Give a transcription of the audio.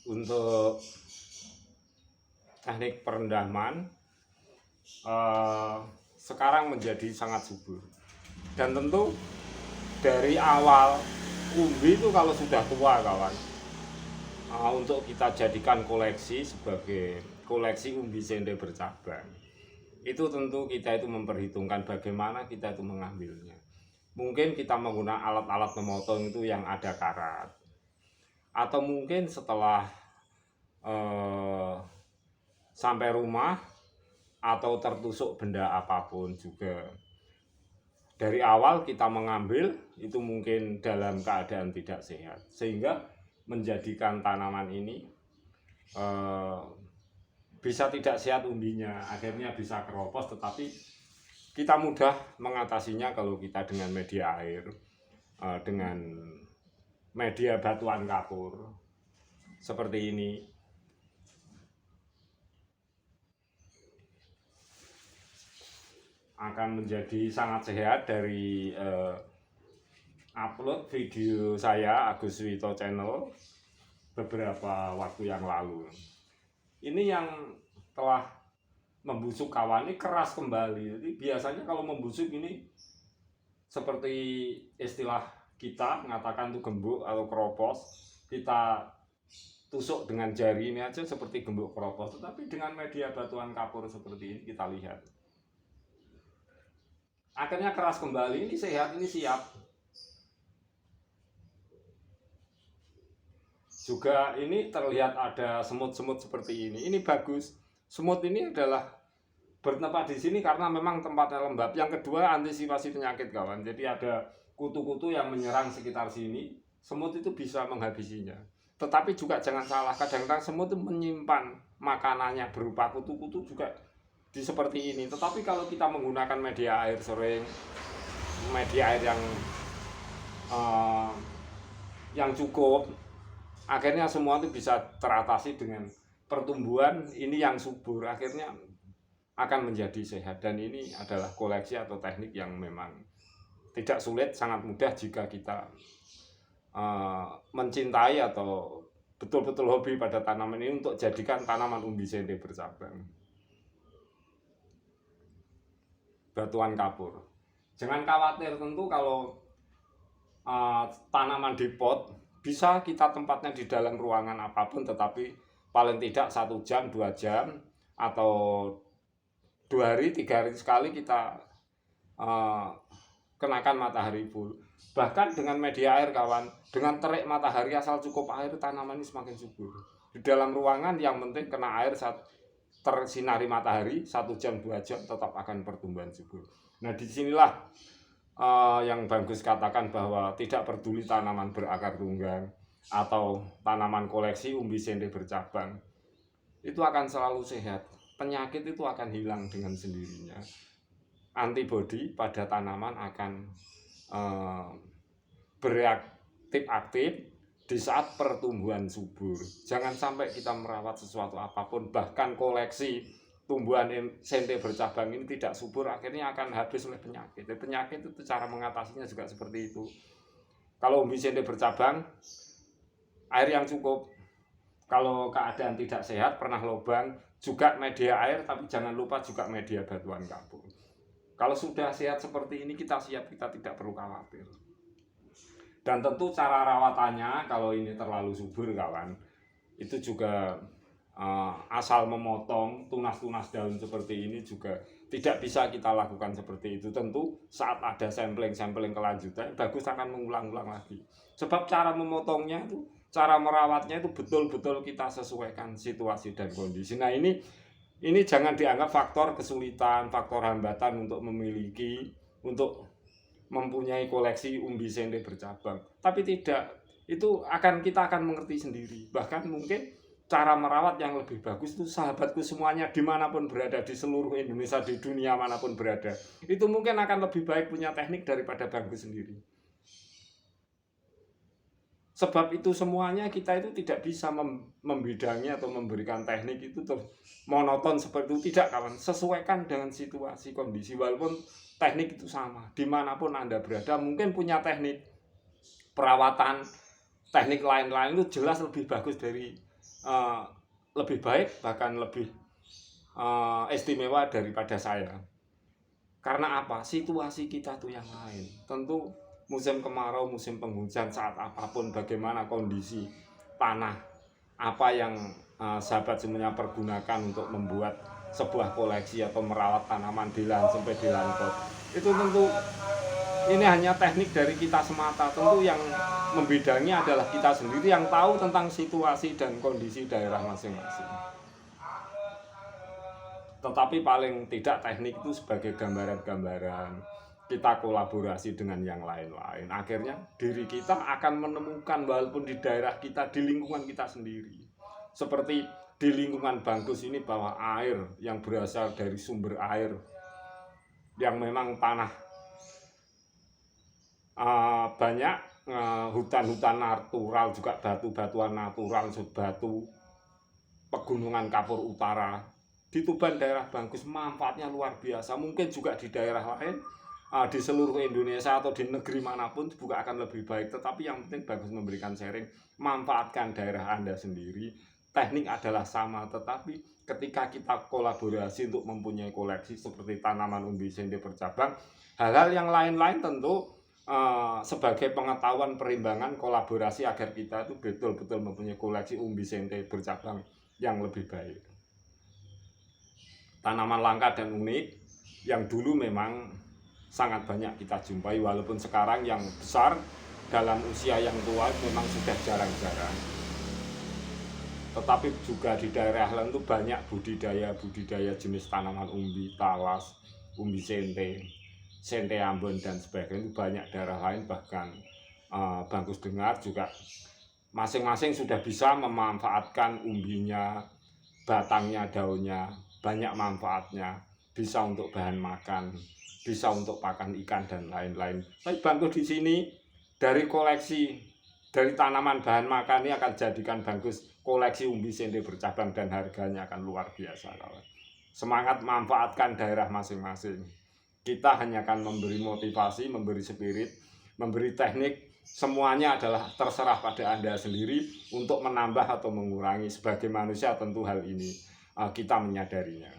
untuk teknik perendaman sekarang menjadi sangat subur. Dan tentu dari awal umbi itu kalau sudah tua kawan, untuk kita jadikan koleksi sebagai koleksi umbi sende bercabang, itu tentu kita itu memperhitungkan bagaimana kita itu mengambilnya. Mungkin kita menggunakan alat-alat memotong itu yang ada karat, atau mungkin setelah sampai rumah atau tertusuk benda apapun juga. Dari awal kita mengambil itu mungkin dalam keadaan tidak sehat, sehingga menjadikan tanaman ini bisa tidak sehat umbinya, akhirnya bisa keropos. Tetapi kita mudah mengatasinya kalau kita dengan media air, dengan media batuan kapur seperti ini. Akan menjadi sangat sehat. Dari upload video saya Agus Wito Channel beberapa waktu yang lalu. Ini yang telah membusuk kawan, ini keras kembali. Jadi biasanya kalau membusuk ini seperti istilah kita mengatakan itu gembuk atau keropos, kita tusuk dengan jari ini aja seperti gembuk keropos. Tetapi dengan media batuan kapur seperti ini kita lihat, akhirnya keras kembali, ini sehat, ini siap. Juga ini terlihat ada semut-semut seperti ini bagus. Semut ini adalah bertempat di sini karena memang tempatnya lembab. Yang kedua, antisipasi penyakit kawan. Jadi ada kutu-kutu yang menyerang sekitar sini, semut itu bisa menghabisinya. Tetapi juga jangan salah, kadang-kadang semut itu menyimpan makanannya berupa kutu-kutu juga di seperti ini. Tetapi kalau kita menggunakan media air sering, media air yang cukup, akhirnya semua itu bisa teratasi dengan pertumbuhan ini yang subur, akhirnya akan menjadi sehat. Dan ini adalah koleksi atau teknik yang memang tidak sulit, sangat mudah jika kita mencintai atau betul-betul hobi pada tanaman ini untuk jadikan tanaman umbi sende bercabang batuan kapur. Jangan khawatir, tentu kalau tanaman di pot bisa kita tempatnya di dalam ruangan apapun, tetapi paling tidak 1 jam, 2 jam, atau 2 hari, 3 hari sekali kita kenakan matahari full. Bahkan dengan media air kawan, dengan terik matahari asal cukup air, tanaman ini semakin subur. Di dalam ruangan yang penting kena air saat tersinari matahari 1 jam 2 jam tetap akan pertumbuhan subur. Nah disinilah yang bagus katakan bahwa tidak peduli tanaman berakar tunggang atau tanaman koleksi umbi sende bercabang, itu akan selalu sehat. Penyakit itu akan hilang dengan sendirinya. Antibodi pada tanaman akan bereaktif aktif di saat pertumbuhan subur. Jangan sampai kita merawat sesuatu apapun, bahkan koleksi tumbuhan sende bercabang ini tidak subur, akhirnya akan habis oleh penyakit. Penyakit itu cara mengatasinya juga seperti itu. Kalau umbi sende bercabang, air yang cukup. Kalau keadaan tidak sehat, pernah lubang, juga media air, tapi jangan lupa juga media batuan kapur. Kalau sudah sehat seperti ini, kita siap, kita tidak perlu khawatir. Dan tentu cara rawatannya, kalau ini terlalu subur kawan, itu juga asal memotong tunas-tunas daun seperti ini juga tidak bisa kita lakukan seperti itu. Tentu saat ada sampling kelanjutan, bagus akan mengulang-ulang lagi. Sebab cara memotongnya itu, cara merawatnya itu betul-betul kita sesuaikan situasi dan kondisi. Nah ini jangan dianggap faktor kesulitan, faktor hambatan untuk memiliki, untuk mempunyai koleksi umbi sende bercabang. Tapi tidak, itu kita akan mengerti sendiri. Bahkan mungkin cara merawat yang lebih bagus itu sahabatku semuanya dimanapun berada, di seluruh Indonesia, di dunia manapun berada, itu mungkin akan lebih baik punya teknik daripada bangku sendiri. Sebab itu semuanya kita itu tidak bisa membidangi atau memberikan teknik itu terus monoton seperti itu, tidak kawan. Sesuaikan dengan situasi kondisi, walaupun teknik itu sama dimanapun Anda berada, mungkin punya teknik perawatan, teknik lain-lain itu jelas lebih bagus dari eh, lebih baik, bahkan lebih istimewa daripada saya. Karena apa? Situasi kita tuh yang lain. Tentu musim kemarau, musim penghujan, saat apapun, bagaimana kondisi tanah, apa yang sahabat semuanya pergunakan untuk membuat sebuah koleksi atau merawat tanaman di lahan sempit, di lahan kot, itu tentu ini hanya teknik dari kita semata. Tentu yang membidangi adalah kita sendiri yang tahu tentang situasi dan kondisi daerah masing-masing. Tetapi paling tidak teknik itu sebagai gambaran-gambaran, kita kolaborasi dengan yang lain-lain, akhirnya diri kita akan menemukan, walaupun di daerah kita, di lingkungan kita sendiri, seperti di lingkungan Bangkus ini, bahwa air yang berasal dari sumber air yang memang tanah banyak, hutan-hutan natural, juga batu-batuan natural, batu pegunungan Kapur Utara di Tuban, daerah Bangkus, manfaatnya luar biasa. Mungkin juga di daerah lain, di seluruh Indonesia atau di negeri manapun juga akan lebih baik. Tetapi yang penting Bangkus memberikan sharing, manfaatkan daerah Anda sendiri. Teknik adalah sama, tetapi ketika kita kolaborasi untuk mempunyai koleksi seperti tanaman umbi sente bercabang, hal-hal yang lain-lain tentu sebagai pengetahuan, perimbangan, kolaborasi agar kita itu betul-betul mempunyai koleksi umbi sente bercabang yang lebih baik. Tanaman langka dan unik yang dulu memang sangat banyak kita jumpai, walaupun sekarang yang besar dalam usia yang tua memang sudah jarang-jarang. Tetapi juga di daerah lain itu banyak budidaya jenis tanaman umbi, talas, umbi sente, sente Ambon dan sebagainya. Itu banyak daerah lain, bahkan Bangkus dengar juga masing-masing sudah bisa memanfaatkan umbinya, batangnya, daunnya, banyak manfaatnya, bisa untuk bahan makan, bisa untuk pakan ikan dan lain-lain. Tapi Bangkus di sini dari koleksi, dari tanaman bahan makan ini akan jadikan Bangkus koleksi umbi sente bercabang dan harganya akan luar biasa, kawan. Semangat manfaatkan daerah masing-masing. Kita hanya akan memberi motivasi, memberi spirit, memberi teknik. Semuanya adalah terserah pada Anda sendiri untuk menambah atau mengurangi. Sebagai manusia tentu hal ini kita menyadarinya.